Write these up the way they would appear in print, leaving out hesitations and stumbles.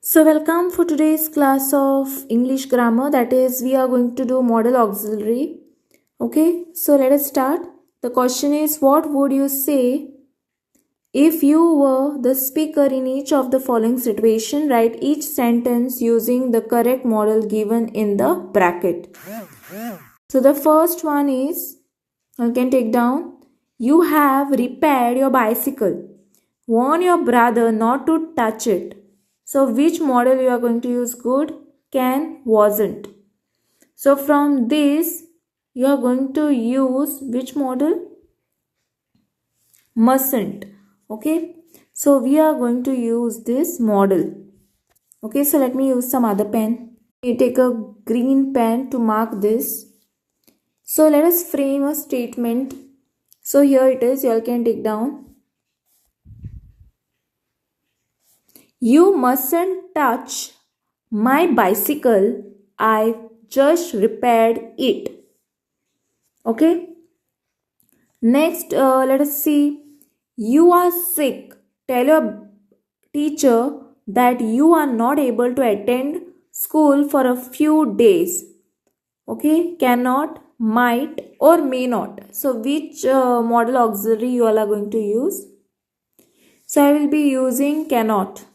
So welcome for today's class of English grammar, that is we are going to do modal auxiliary. Okay, so let us start. The question is, what would you say if you were the speaker in each of the following situation? Write each sentence using the correct modal given in the bracket. So the first one is, you can take down, you have repaired your bicycle. Warn your brother not to touch it. So which modal you are going to use? Good, can, wasn't. So from this you are going to use which modal? Mustn't. Okay. So we are going to use this modal. Okay. So let me use some other pen. You take a green pen to mark this. So let us frame a statement. So here it is. You all can take down. You mustn't touch my bicycle. I just repaired it. Okay. Next, let us see. You are sick. Tell your teacher that you are not able to attend school for a few days. Okay. Cannot, might or may not. So which modal auxiliary you all are going to use? So I will be using cannot.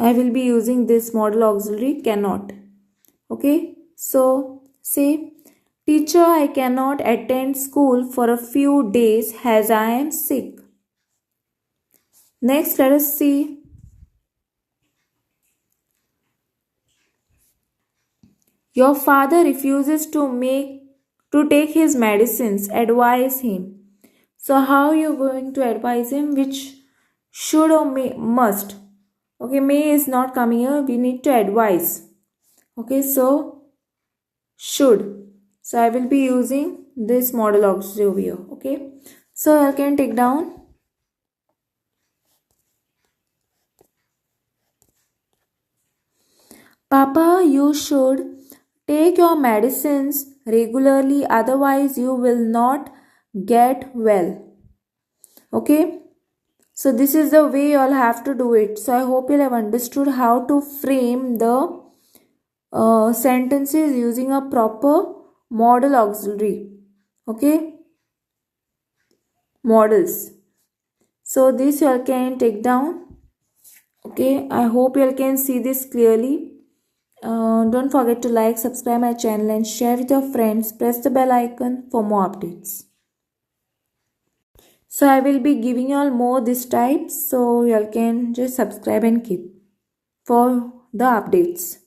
I will be using this modal auxiliary cannot. Okay. So say, teacher, I cannot attend school for a few days as I am sick. Next, let us see. Your father refuses to take his medicines. Advise him. So how you going to advise him? Which should or may, must? Okay, may is not coming here. We need to advise. Okay, so should. So I will be using this modal auxiliary over here. Okay, so I can take down. Papa, you should take your medicines regularly, otherwise you will not get well. Okay, so this is the way you all have to do it. So I hope you have understood how to frame the sentences using a proper modal auxiliary. Okay, modals. So this you all can take down. Okay, I hope you all can see this clearly. Don't forget to like, subscribe my channel and share with your friends. Press the bell icon for more updates. So I will be giving you all more this type. So you all can just subscribe and keep for the updates.